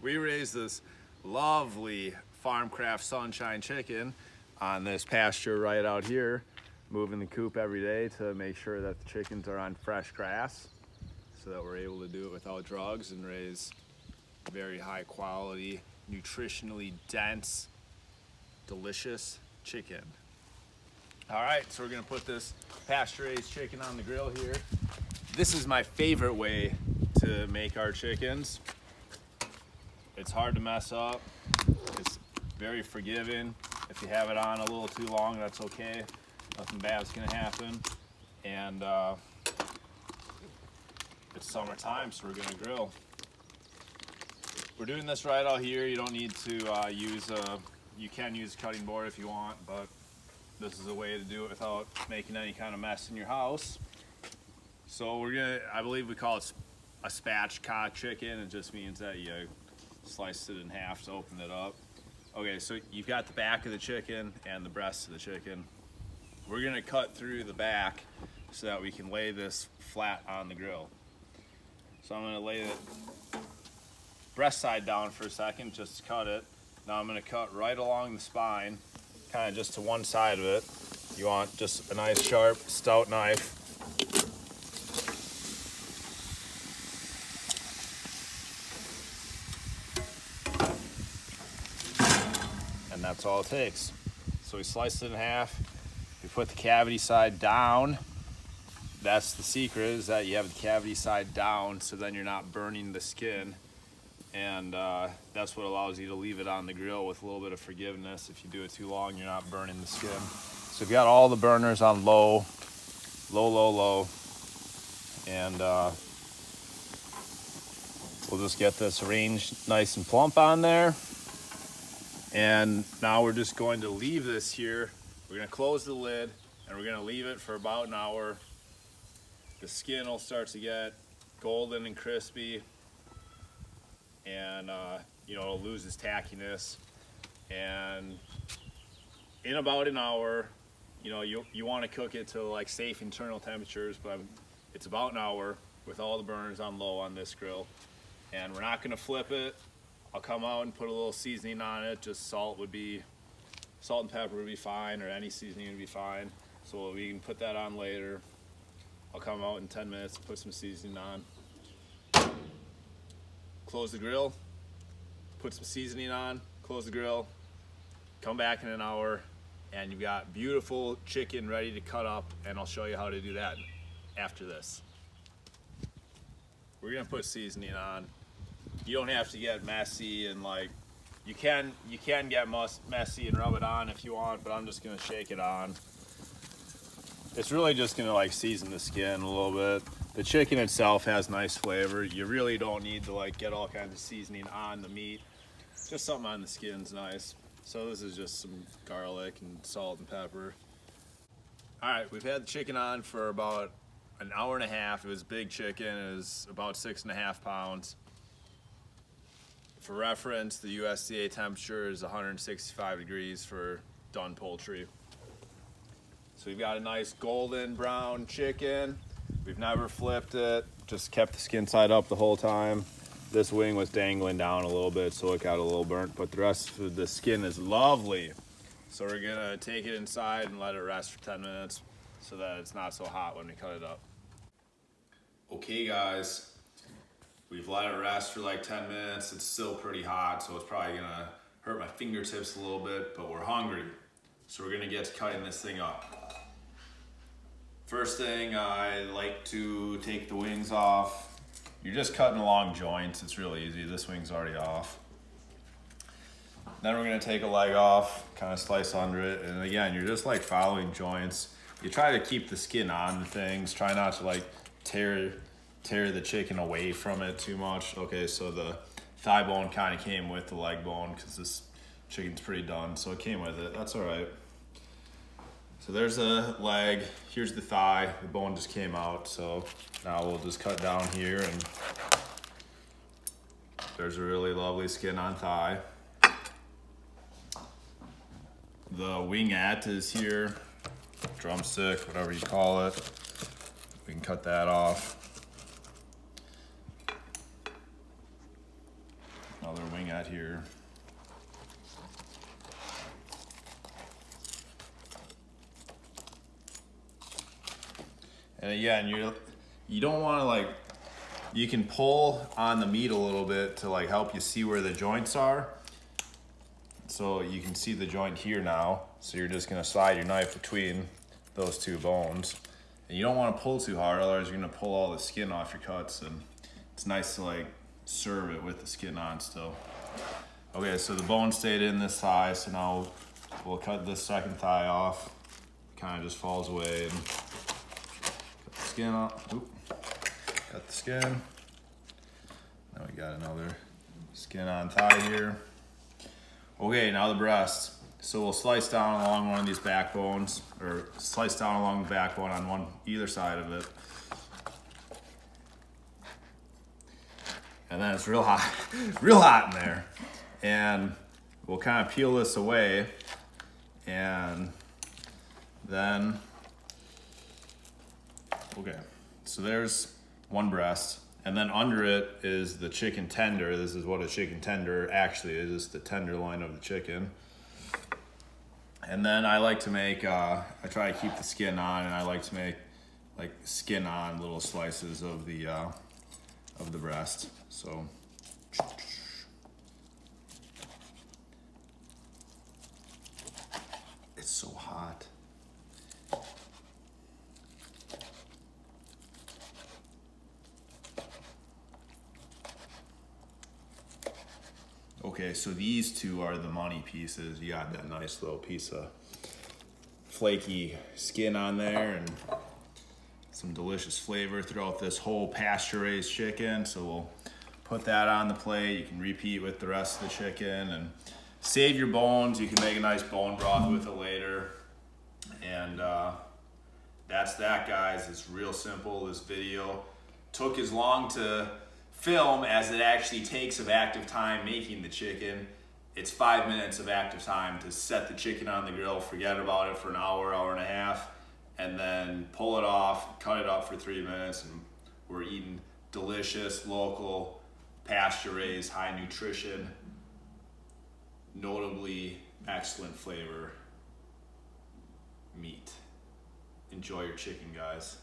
We raised this lovely Farmcraft Sunshine chicken on this pasture right out here, moving the coop every day to make sure that the chickens are on fresh grass so that we're able to do it without drugs and raise very high quality, nutritionally dense, delicious chicken. All right, so we're gonna put this pasture-raised chicken on the grill here. This is my favorite way to make our chickens. It's hard to mess up. It's very forgiving. If you have it on a little too long, that's okay. Nothing bad's gonna happen. And it's summertime, so we're gonna grill. We're doing this right out here. You don't need to you can use a cutting board if you want, but this is a way to do it without making any kind of mess in your house. So we're gonna, I believe we call it a spatchcock chicken. It just means that you sliced it in half to open it up. Okay, so you've got the back of the chicken and the breast of the chicken. We're gonna cut through the back so that we can lay this flat on the grill. So I'm gonna lay the breast side down for a second, just to cut it. Now I'm gonna cut right along the spine, kind of just to one side of it. You want just a nice sharp, stout knife. And that's all it takes. So we slice it in half. We put the cavity side down. That's the secret, is that you have the cavity side down, so then you're not burning the skin. And that's what allows you to leave it on the grill with a little bit of forgiveness. If you do it too long, you're not burning the skin. So we've got all the burners on low. And we'll just get this arranged nice and plump on there. And now we're just going to leave this here. We're gonna close the lid and we're gonna leave it for about an hour. The skin will start to get golden and crispy, and it'll lose its tackiness. And in about an hour, you want to cook it to like safe internal temperatures, but it's about an hour with all the burners on low on this grill. And we're not going to flip it. I'll come out and put a little seasoning on it. Just salt and pepper would be fine, or any seasoning would be fine. So we can put that on later. I'll come out in 10 minutes, put some seasoning on. Close the grill, put some seasoning on, close the grill, come back in an hour, and you've got beautiful chicken ready to cut up, and I'll show you how to do that after this. We're gonna put seasoning on. You don't have to get messy, and you can get messy and rub it on if you want, but I'm just gonna shake it on. It's really just gonna season the skin a little bit. The chicken itself has nice flavor. You really don't need to get all kinds of seasoning on the meat. Just something on the skin's nice. So this is just some garlic and salt and pepper. All right, we've had the chicken on for about an hour and a half. It was big chicken. It was about 6.5 pounds. For reference, the USDA temperature is 165 degrees for done poultry. So we've got a nice golden brown chicken. We've never flipped it, just kept the skin side up the whole time. This wing was dangling down a little bit, so it got a little burnt, but the rest of the skin is lovely. So we're gonna take it inside and let it rest for 10 minutes so that it's not so hot when we cut it up. Okay guys, we've let it rest for 10 minutes. It's still pretty hot, so it's probably gonna hurt my fingertips a little bit, but we're hungry. So we're gonna get to cutting this thing up. First thing, I like to take the wings off. You're just cutting along joints. It's really easy. This wing's already off. Then we're gonna take a leg off, kind of slice under it. And again, you're just following joints. You try to keep the skin on the things. Try not to tear the chicken away from it too much. Okay, so the thigh bone kind of came with the leg bone because this chicken's pretty done. So it came with it. That's all right. So there's a leg, here's the thigh, the bone just came out, so now we'll just cut down here, and there's a really lovely skin on thigh. The wingette is here, drumstick, whatever you call it. We can cut that off. another wingette here. And again, you don't want to like, you can pull on the meat a little bit to like help you see where the joints are. So you can see the joint here now. So you're just gonna slide your knife between those two bones. And you don't want to pull too hard, otherwise you're gonna pull all the skin off your cuts, and it's nice to like serve it with the skin on still. Okay, so the bone stayed in this thigh, so now we'll cut this second thigh off. Kind of just falls away and cut the skin off. Oop. Cut the skin. Now we got another skin on thigh here. Okay, now the breast. So we'll slice down along one of these backbones, or slice down along the backbone on either side of it. And then it's real hot, real hot in there. And we'll kind of peel this away, and then, okay, so there's one breast, and then under it is the chicken tender. This is what a chicken tender actually is. It's the tenderloin of the chicken. And then I like to make, I try to keep the skin on, and I like to make like skin on little slices of the breast. So it's so hot. Okay, so these two are the money pieces. You got that nice little piece of flaky skin on there and some delicious flavor throughout this whole pasture-raised chicken. So we'll put that on the plate. You can repeat with the rest of the chicken and save your bones. You can make a nice bone broth with it later. And that's that, guys. It's real simple. This video took as long to film as it actually takes of active time making the chicken. It's 5 minutes of active time to set the chicken on the grill, forget about it for an hour, hour and a half, and then pull it off, cut it up for 3 minutes, and we're eating delicious, local, pasture-raised, high nutrition, notably excellent flavor meat. Enjoy your chicken, guys.